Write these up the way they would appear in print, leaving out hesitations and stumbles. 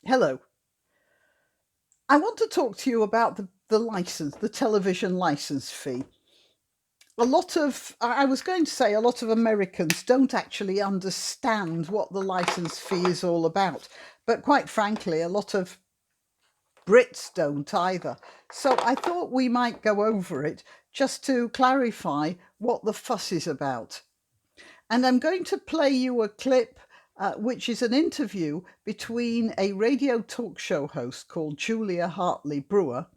Hello. I want to talk to you about the license, the television license fee. I was going to say, a lot of Americans don't actually understand what the license fee is all about. But quite frankly, a lot of Brits don't either. So I thought we might go over it just to clarify what the fuss is about. And I'm going to play you a clip, which is an interview between a radio talk show host called Julia Hartley Brewer.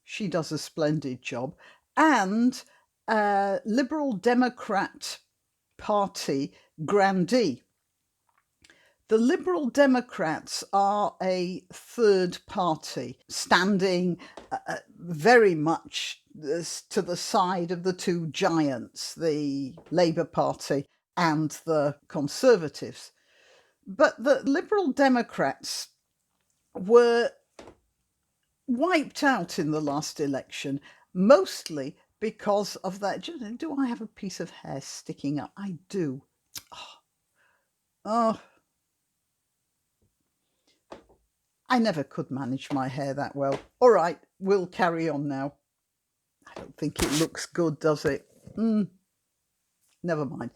She does a splendid job. And Liberal Democrat Party grandee. The Liberal Democrats are a third party, standing very much to the side of the two giants, the Labour Party and the Conservatives. But the Liberal Democrats were wiped out in the last election, mostly because of that. Do I have a piece of hair sticking up? I do. Oh, I never could manage my hair that well. All right, we'll carry on now. I don't think it looks good, does it? Never mind.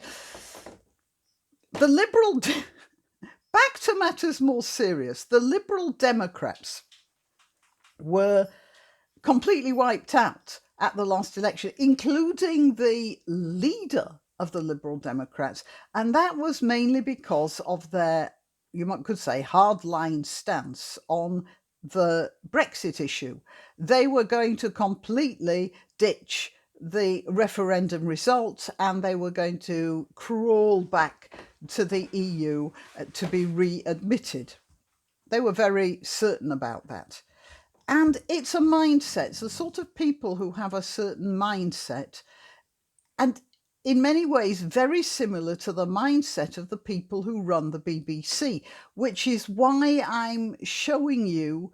Back to matters more serious. The Liberal Democrats were completely wiped out at the last election, including the leader of the Liberal Democrats. And that was mainly because of their, could say, hardline stance on the Brexit issue. They were going to completely ditch the referendum result and they were going to crawl back to the EU to be readmitted. They were very certain about that. And it's a mindset. It's the sort of people who have a certain mindset, and in many ways very similar to the mindset of the people who run the BBC, which is why I'm showing you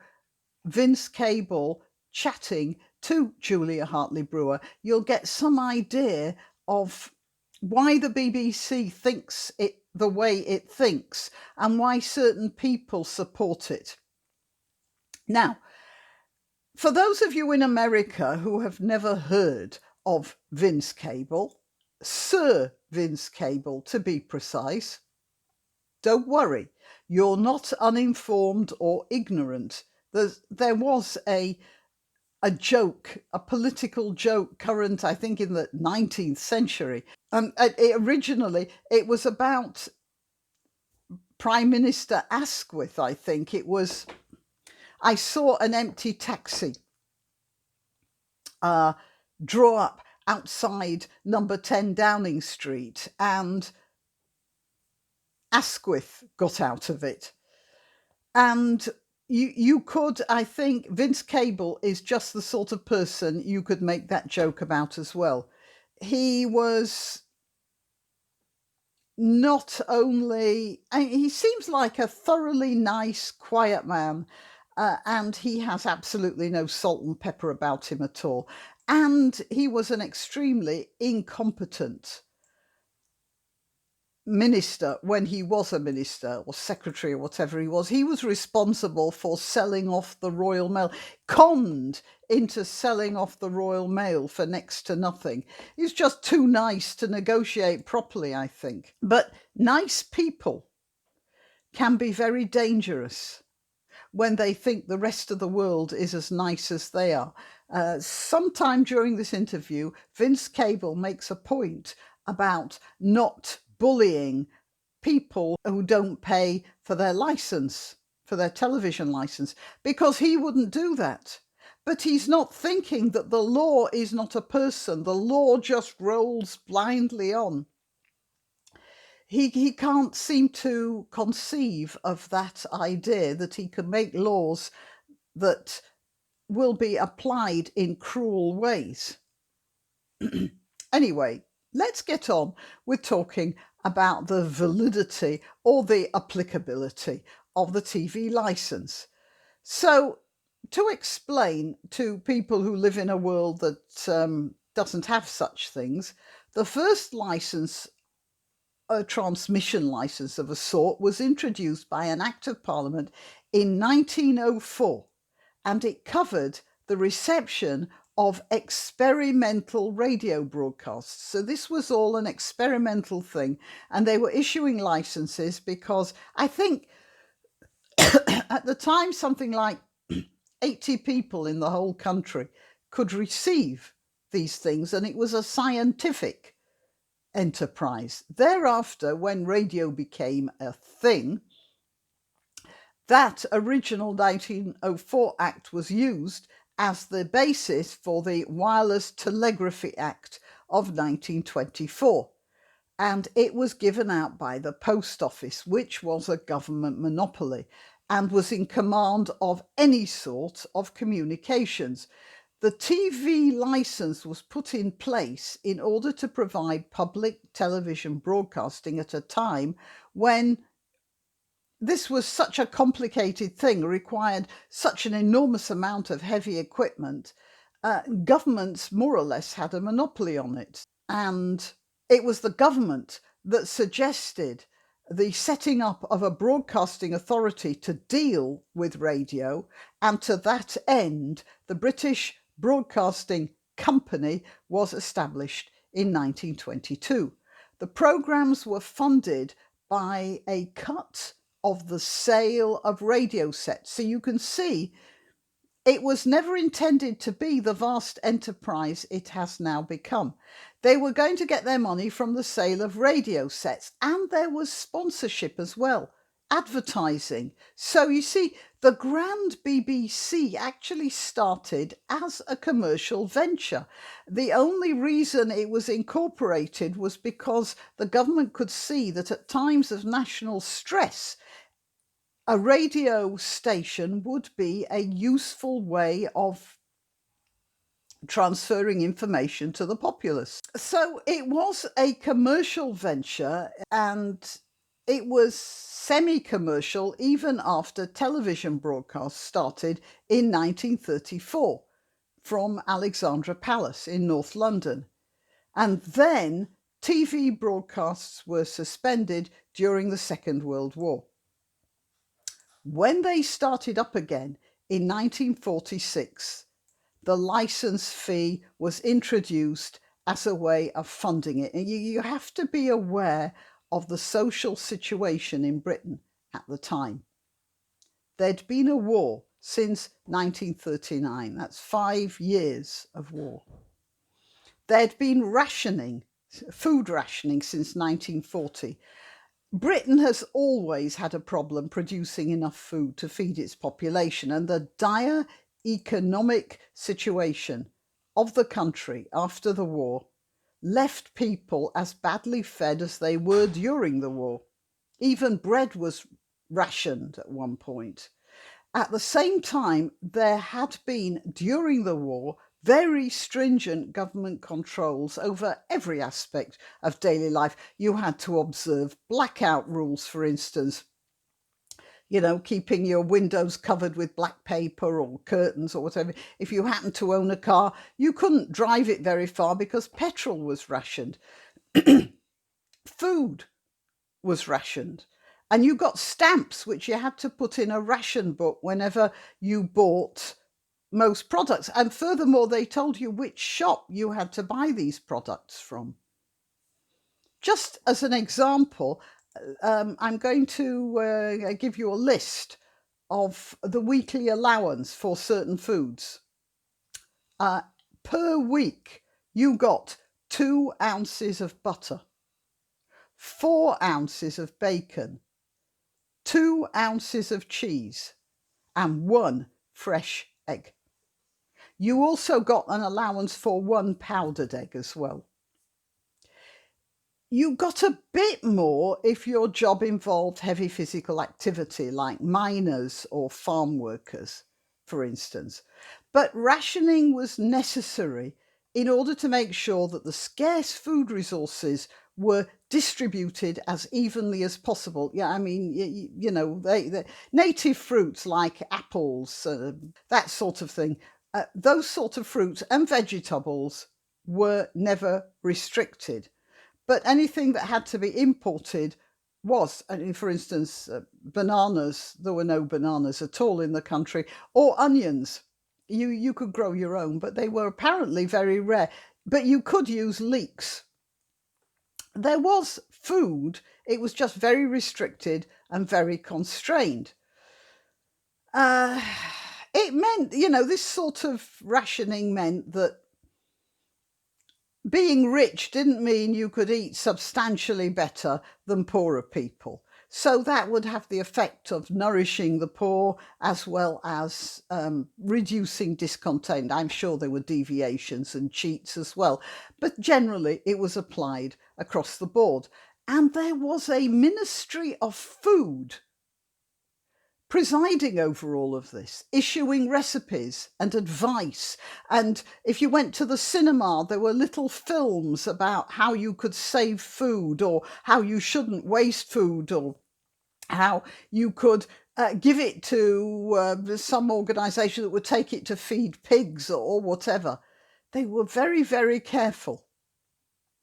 Vince Cable chatting to Julia Hartley Brewer. You'll get some idea of why the BBC thinks it the way it thinks and why certain people support it. Now, for those of you in America who have never heard of Vince Cable, Sir Vince Cable to be precise, don't worry, you're not uninformed or ignorant. There was a joke, a political joke current, I think, in the 19th century. Originally, it was about Prime Minister Asquith, I think. It was, I saw an empty taxi draw up outside number 10 Downing Street, and Asquith got out of it. And you could, I think, Vince Cable is just the sort of person you could make that joke about as well. He was not only, he seems like a thoroughly nice, quiet man, and he has absolutely no salt and pepper about him at all. And he was an extremely incompetent minister when he was a minister or secretary or whatever he was. He was responsible for selling off the Royal Mail, conned into selling off the Royal Mail for next to nothing. He's just too nice to negotiate properly, I think. But nice people can be very dangerous when they think the rest of the world is as nice as they are. Sometime during this interview, Vince Cable makes a point about not bullying people who don't pay for their license, for their television license, because he wouldn't do that. But he's not thinking that the law is not a person. The law just rolls blindly on. He can't seem to conceive of that idea that he can make laws that will be applied in cruel ways. Anyway, let's get on with talking about the validity or the applicability of the TV license. So, to explain to people who live in a world that doesn't have such things, the first license a transmission license of a sort was introduced by an Act of Parliament in 1904, and it covered the reception of experimental radio broadcasts. So this was all an experimental thing, and they were issuing licenses because I think at the time something like 80 people in the whole country could receive these things, and it was a scientific enterprise. Thereafter, when radio became a thing, that original 1904 Act was used as the basis for the Wireless Telegraphy Act of 1924. And it was given out by the Post Office, which was a government monopoly and was in command of any sort of communications. The TV license was put in place in order to provide public television broadcasting at a time when this was such a complicated thing, required such an enormous amount of heavy equipment. Governments more or less had a monopoly on it. And it was the government that suggested the setting up of a broadcasting authority to deal with radio. And to that end, the British Broadcasting Company was established in 1922. The programmes were funded by a cut of the sale of radio sets. So you can see it was never intended to be the vast enterprise it has now become. They were going to get their money from the sale of radio sets, and there was sponsorship as well, advertising. So you see, the Grand BBC actually started as a commercial venture. The only reason it was incorporated was because the government could see that at times of national stress, a radio station would be a useful way of transferring information to the populace. So it was a commercial venture, and it was semi-commercial even after television broadcasts started in 1934 from Alexandra Palace in North London. And then TV broadcasts were suspended during the Second World War. When they started up again in 1946, the license fee was introduced as a way of funding it. And you have to be aware of the social situation in Britain at the time. There'd been a war since 1939. That's 5 years of war. There'd been rationing, food rationing, since 1940. Britain has always had a problem producing enough food to feed its population, and the dire economic situation of the country after the war left people as badly fed as they were during the war. Even bread was rationed at one point. At the same time, there had been, during the war, very stringent government controls over every aspect of daily life. You had to observe blackout rules, for instance, keeping your windows covered with black paper or curtains or whatever. If you happened to own a car, you couldn't drive it very far because petrol was rationed. Food was rationed. And you got stamps, which you had to put in a ration book whenever you bought most products. And furthermore, they told you which shop you had to buy these products from. Just as an example, I'm going to give you a list of the weekly allowance for certain foods. Per week, you got 2 ounces of butter, 4 ounces of bacon, 2 ounces of cheese, and 1 fresh egg. You also got an allowance for 1 powdered egg as well. You got a bit more if your job involved heavy physical activity, like miners or farm workers, for instance. But rationing was necessary in order to make sure that the scarce food resources were distributed as evenly as possible. Yeah, I mean, they native fruits like apples, that sort of thing, those sort of fruits and vegetables were never restricted. But anything that had to be imported was, for instance, bananas. There were no bananas at all in the country, or onions. You could grow your own, but they were apparently very rare. But you could use leeks. There was food, it was just very restricted and very constrained. It meant, this sort of rationing meant that being rich didn't mean you could eat substantially better than poorer people. So that would have the effect of nourishing the poor as well as reducing discontent. I'm sure there were deviations and cheats as well, but generally it was applied across the board. And there was a Ministry of Food presiding over all of this, issuing recipes and advice. And if you went to the cinema, there were little films about how you could save food, or how you shouldn't waste food, or how you could give it to some organisation that would take it to feed pigs or whatever. They were very, very careful.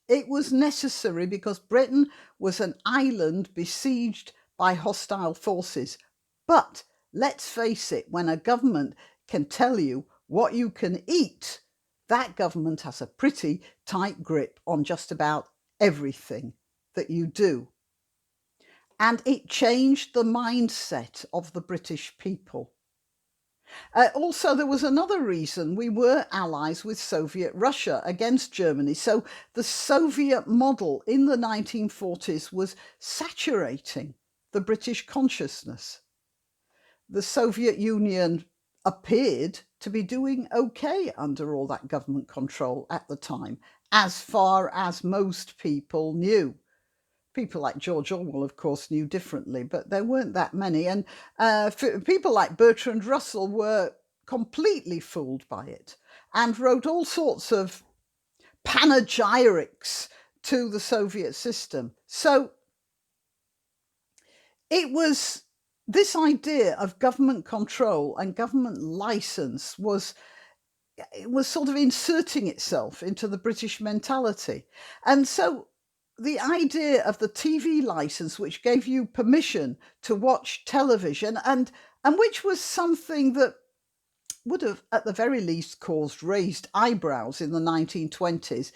It was necessary because Britain was an island besieged by hostile forces. But let's face it, when a government can tell you what you can eat, that government has a pretty tight grip on just about everything that you do. And it changed the mindset of the British people. Also, there was another reason: we were allies with Soviet Russia against Germany. So the Soviet model in the 1940s was saturating the British consciousness. The Soviet Union appeared to be doing okay under all that government control at the time, as far as most people knew. People like George Orwell, of course, knew differently, but there weren't that many. And people like Bertrand Russell were completely fooled by it and wrote all sorts of panegyrics to the Soviet system. So it was this idea of government control and government license was sort of inserting itself into the British mentality. And so the idea of the TV license, which gave you permission to watch television, and which was something that would have at the very least caused raised eyebrows in the 1920s,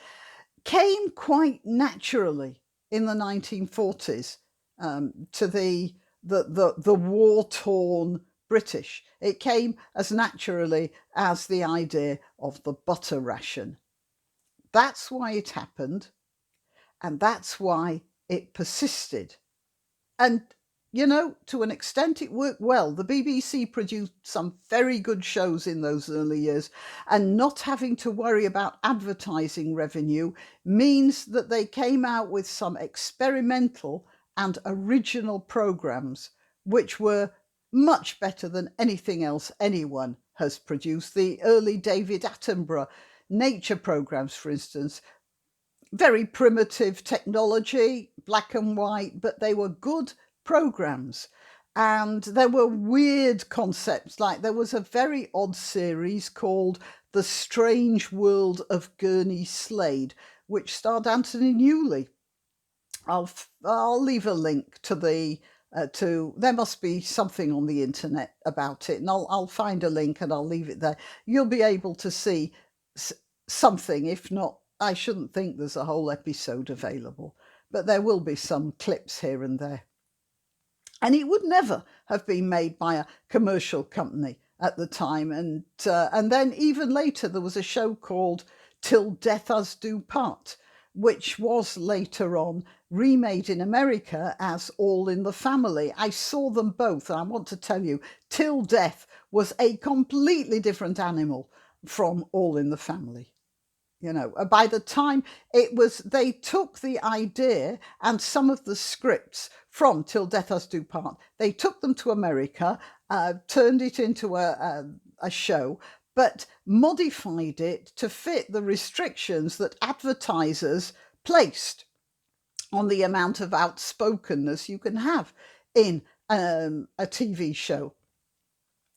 came quite naturally in the 1940s to the war-torn British. It came as naturally as the idea of the butter ration. That's why it happened, and that's why it persisted. And, to an extent it worked well. The BBC produced some very good shows in those early years, and not having to worry about advertising revenue means that they came out with some experimental and original programmes which were much better than anything else anyone has produced. The early David Attenborough nature programmes, for instance, very primitive technology, black and white, but they were good programmes. And there were weird concepts, like there was a very odd series called The Strange World of Gurney Slade, which starred Anthony Newley. I'll leave a link to there must be something on the internet about it, and I'll find a link and I'll leave it there. You'll be able to see something. If not, I shouldn't think there's a whole episode available, but there will be some clips here and there. And it would never have been made by a commercial company at the time. And then even later there was a show called Till Death Us Do Part, which was later on remade in America as All in the Family. I saw them both, and I want to tell you, Till Death was a completely different animal from All in the Family. By the time they took the idea and some of the scripts from Till Death Us Do Part, they took them to America, turned it into a show, but modified it to fit the restrictions that advertisers placed on the amount of outspokenness you can have in a TV show.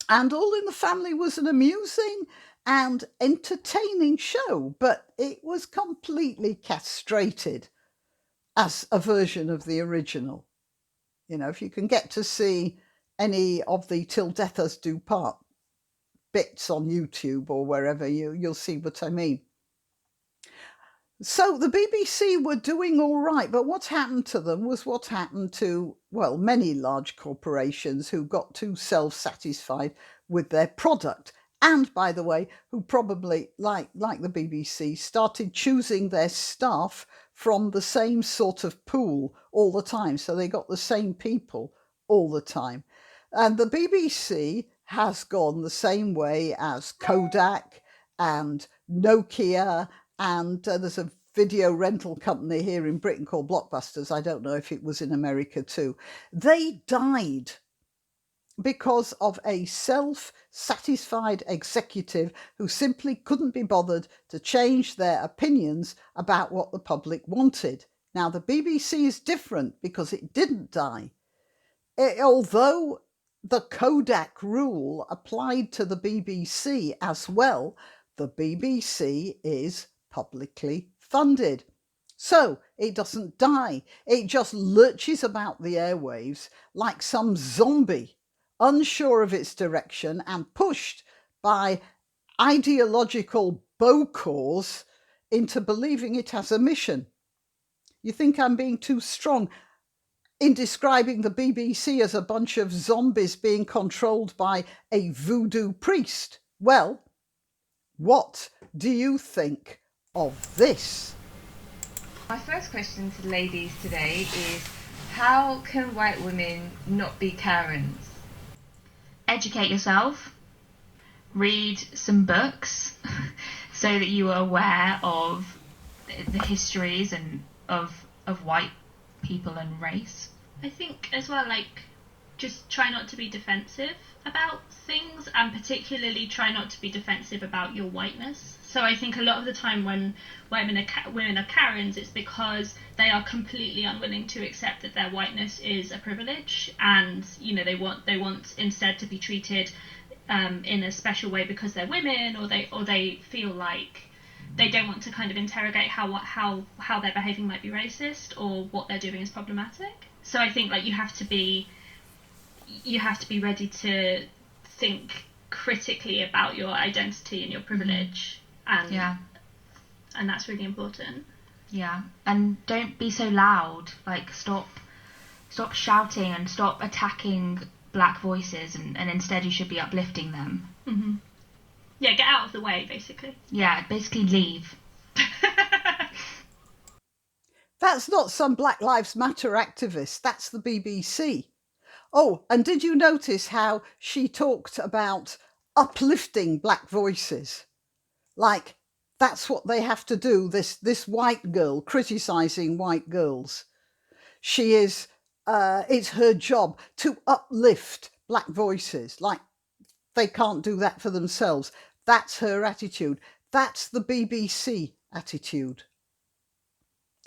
And All in the Family was an amusing and entertaining show, but it was completely castrated as a version of the original. If you can get to see any of the Till Death Us Do Part bits on YouTube or wherever, you'll see what I mean. So the BBC were doing all right, but what happened to them was what happened to, well, many large corporations who got too self-satisfied with their product. And, by the way, who probably, like the BBC, started choosing their staff from the same sort of pool all the time. So they got the same people all the time. And the BBC has gone the same way as Kodak and Nokia, and there's a video rental company here in Britain called Blockbusters. I don't know if it was in America too. They died because of a self-satisfied executive who simply couldn't be bothered to change their opinions about what the public wanted. Now, the BBC is different because it didn't die. Although the Kodak rule applied to the BBC as well, the BBC is publicly funded. So it doesn't die. It just lurches about the airwaves like some zombie, unsure of its direction and pushed by ideological bocors into believing it has a mission. You think I'm being too strong in describing the BBC as a bunch of zombies being controlled by a voodoo priest? Well, what do you think of this? My first question to the ladies today is, how can white women not be Karens? Educate yourself, read some books so that you are aware of the histories and of white people and race. I think as well, just try not to be defensive about things, and particularly try not to be defensive about your whiteness. So I think a lot of the time when women are Karens, it's because they are completely unwilling to accept that their whiteness is a privilege, and they want instead to be treated in a special way because they're women, or they feel like they don't want to kind of interrogate how their behaving might be racist or what they're doing is problematic. So I think you have to be ready to think critically about your identity and your privilege, and that's really important. Yeah, and don't be so loud. Stop shouting and stop attacking black voices, and instead you should be uplifting them. Mm-hmm. Yeah, get out of the way, basically. Yeah, basically leave. That's not some Black Lives Matter activist. That's the BBC. Oh, and did you notice how she talked about uplifting black voices? Like, that's what they have to do, this white girl criticising white girls. She is, it's her job to uplift black voices. Like, they can't do that for themselves. That's her attitude. That's the BBC attitude.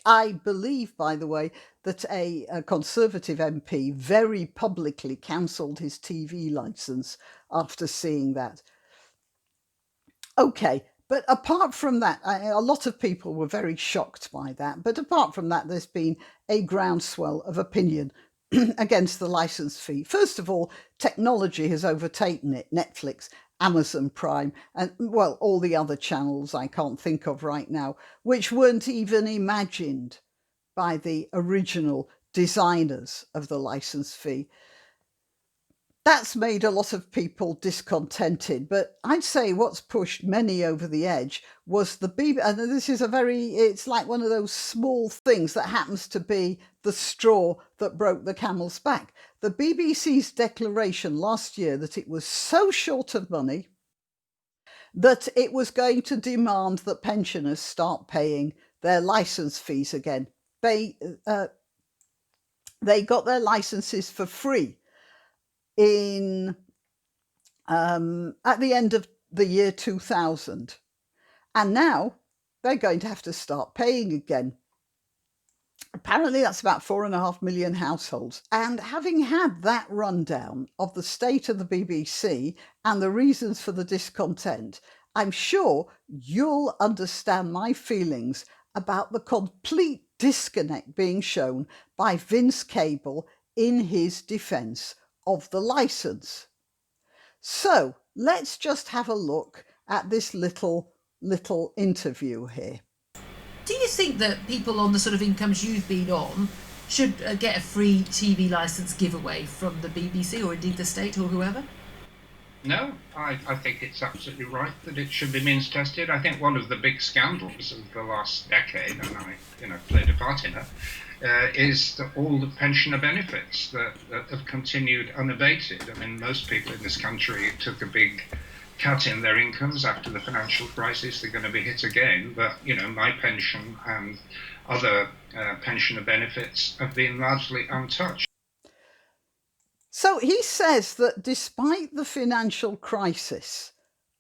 I believe, by the way, that a Conservative MP very publicly cancelled his TV licence after seeing that. Okay, but apart from that, a lot of people were very shocked by that. But apart from that, there's been a groundswell of opinion against the licence fee. First of all, technology has overtaken it. Netflix, Amazon Prime, and, well, all the other channels I can't think of right now, which weren't even imagined by the original designers of the licence fee. That's made a lot of people discontented, but I'd say what's pushed many over the edge was the BBC, and this is it's like one of those small things that happens to be the straw that broke the camel's back. The BBC's declaration last year that it was so short of money that it was going to demand that pensioners start paying their licence fees again. They got their licences for free at the end of the year 2000, and now they're going to have to start paying again. Apparently that's about 4.5 million households. And having had that rundown of the state of the BBC and the reasons for the discontent, I'm sure you'll understand my feelings about the complete disconnect being shown by Vince Cable in his defence of the licence. So let's just have a look at this little interview here. Do you think that people on the sort of incomes you've been on should get a free TV licence giveaway from the BBC or indeed the state or whoever? No, I think it's absolutely right that it should be means tested. I think one of the big scandals of the last decade, and I played a part in it, is that all the pensioner benefits that have continued unabated. I mean, most people in this country took a big cut in their incomes after the financial crisis. They're going to be hit again, but my pension and other pensioner benefits have been largely untouched. So he says that despite the financial crisis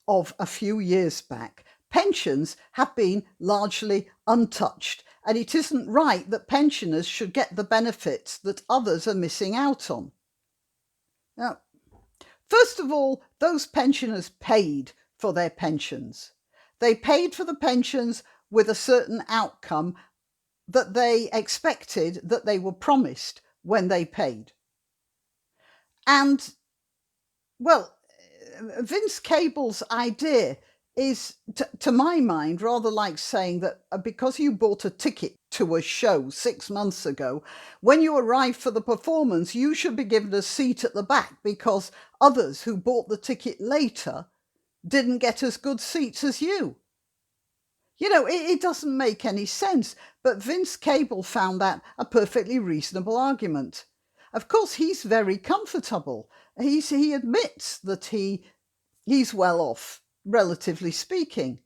of a few years back, pensions have been largely untouched, and it isn't right that pensioners should get the benefits that others are missing out on. Now, first of all, those pensioners paid for their pensions. They paid for the pensions with a certain outcome that they expected, that they were promised when they paid. And, well, Vince Cable's idea is, to my mind, rather like saying that because you bought a ticket to a show 6 months ago, when you arrive for the performance, you should be given a seat at the back because others who bought the ticket later didn't get as good seats as you. It doesn't make any sense, but Vince Cable found that a perfectly reasonable argument. Of course, he's very comfortable. He admits that he's well off, relatively speaking.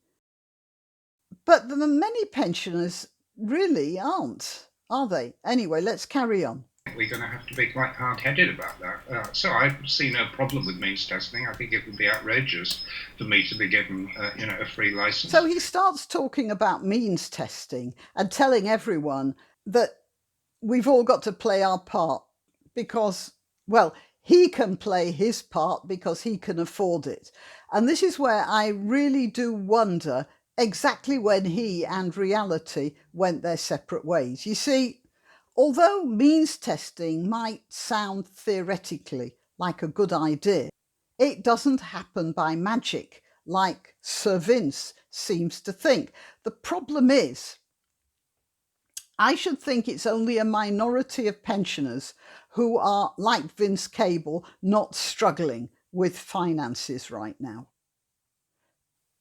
But the many pensioners really aren't, are they? Anyway, let's carry on. We're going to have to be quite hard-headed about that. So I see no problem with means testing. I think it would be outrageous for me to be given, a free licence. So he starts talking about means testing and telling everyone that we've all got to play our part because, well, he can play his part because he can afford it. And this is where I really do wonder exactly when he and reality went their separate ways. You see, although means testing might sound theoretically like a good idea, it doesn't happen by magic like Sir Vince seems to think. The problem is, I should think it's only a minority of pensioners who are, like Vince Cable, not struggling with finances right now.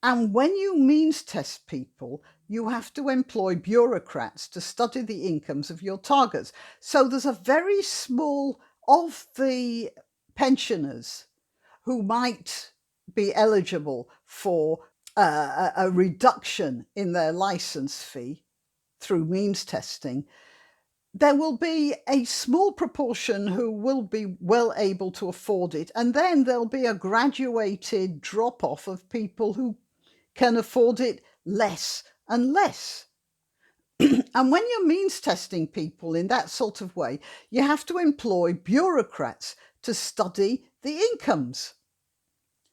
And when you means test people, you have to employ bureaucrats to study the incomes of your targets. So there's a very small of the pensioners who might be eligible for a reduction in their licence fee through means testing. There will be a small proportion who will be well able to afford it, and then there'll be a graduated drop-off of people who can afford it less and less. And when you're means testing people in that sort of way, you have to employ bureaucrats to study the incomes.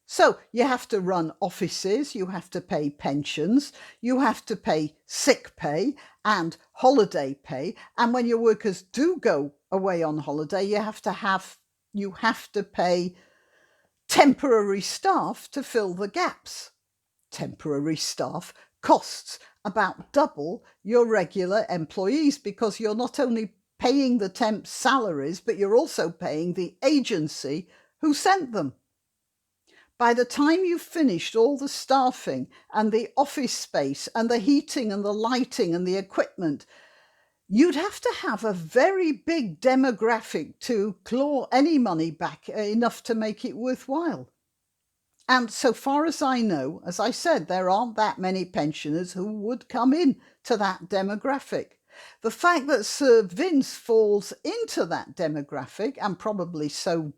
So you have to run offices, you have to pay pensions, you have to pay sick pay and holiday pay. And when your workers do go away on holiday, you have to pay temporary staff to fill the gaps. Temporary staff costs about double your regular employees because you're not only paying the temps' salaries, but you're also paying the agency who sent them. By the time you've finished all the staffing and the office space and the heating and the lighting and the equipment, you'd have to have a very big demographic to claw any money back enough to make it worthwhile. And so far as I know, as I said, there aren't that many pensioners who would come in to that demographic. The fact that Sir Vince falls into that demographic, and probably so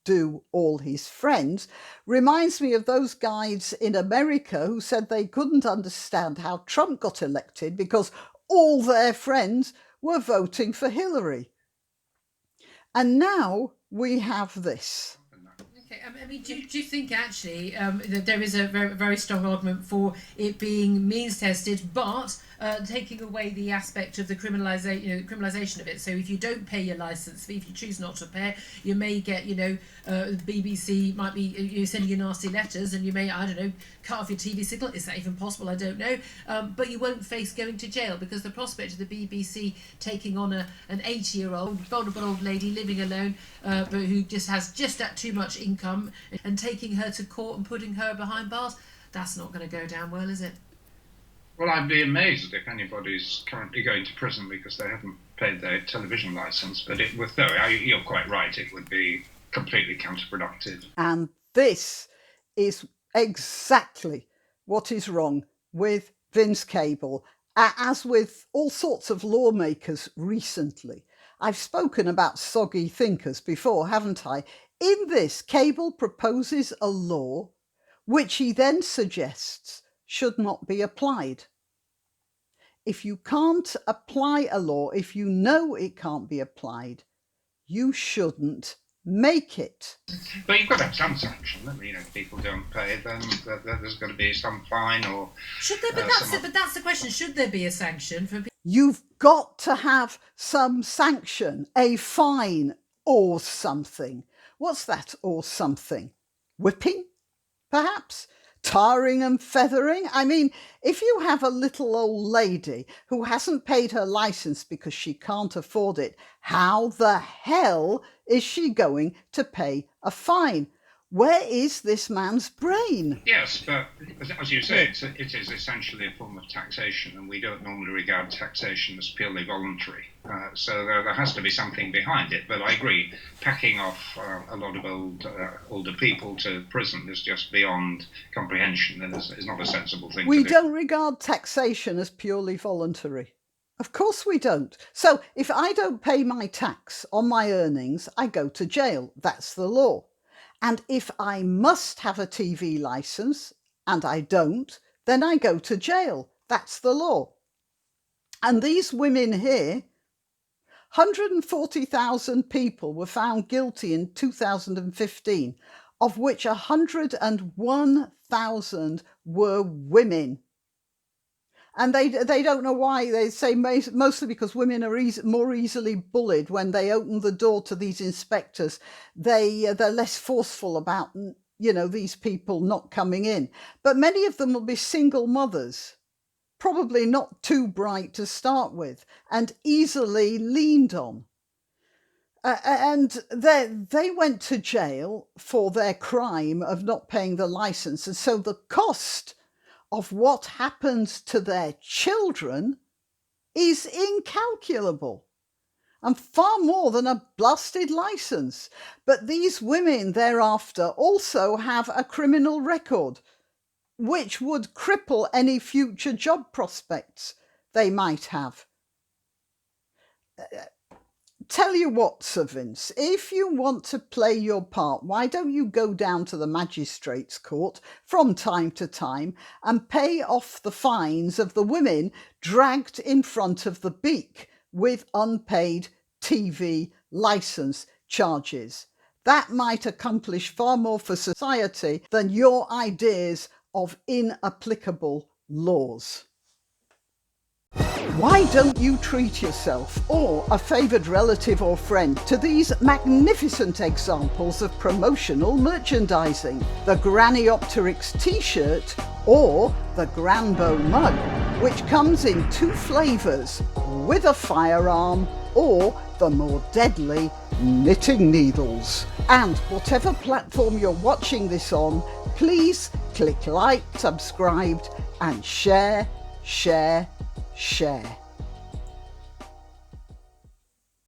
do all his friends, reminds me of those guys in America who said they couldn't understand how Trump got elected because all their friends were voting for Hillary. And now we have this. Okay, I mean, do you think actually that there is a very, very strong argument for it being means tested, but taking away the aspect of the criminalisation of it? So if you don't pay your licence fee, if you choose not to pay, you may get, BBC might be sending you nasty letters, and you may, I don't know, cut off your TV signal. Is that even possible? I don't know. But you won't face going to jail, because the prospect of the BBC taking on an 80-year-old vulnerable old lady living alone, but who has that too much income, and taking her to court and putting her behind bars, that's not going to go down well, is it? Well, I'd be amazed if anybody's currently going to prison because they haven't paid their television licence. But you're quite right, it would be completely counterproductive. And this is exactly what is wrong with Vince Cable, as with all sorts of lawmakers recently. I've spoken about soggy thinkers before, haven't I? In this, Cable proposes a law which he then suggests should not be applied. If you can't apply a law, if you know it can't be applied, you shouldn't make it. But you've got to have some sanction. If people don't pay, then there's got to be some fine or... Should there? But that's the question. Should there be a sanction for people? You've got to have some sanction, a fine or something. What's that or something? Whipping, perhaps? Tarring and feathering? I mean, if you have a little old lady who hasn't paid her licence because she can't afford it, how the hell is she going to pay a fine? Where is this man's brain? Yes, but as you say, it is essentially a form of taxation, and we don't normally regard taxation as purely voluntary. So there has to be something behind it. But I agree, packing off a lot of older people to prison is just beyond comprehension, and is not a sensible thing to do. We don't regard taxation as purely voluntary. Of course we don't. So if I don't pay my tax on my earnings, I go to jail. That's the law. And if I must have a TV licence and I don't, then I go to jail. That's the law. And these women here, 140,000 people were found guilty in 2015, of which 101,000 were women. And they don't know why. They say mostly because women are more easily bullied when they open the door to these inspectors. They're less forceful about, these people not coming in. But many of them will be single mothers, probably not too bright to start with, and easily leaned on. And they went to jail for their crime of not paying the licence. And so the cost of what happens to their children is incalculable, and far more than a blasted licence. But these women thereafter also have a criminal record, which would cripple any future job prospects they might have. Tell you what, Sir Vince, if you want to play your part, why don't you go down to the magistrates' court from time to time and pay off the fines of the women dragged in front of the beak with unpaid TV licence charges? That might accomplish far more for society than your ideas of inapplicable laws. Why don't you treat yourself or a favoured relative or friend to these magnificent examples of promotional merchandising? The Grannyopteryx t-shirt or the Granbo mug, which comes in 2 flavours, with a firearm or the more deadly knitting needles. And whatever platform you're watching this on, please click like, subscribe and share.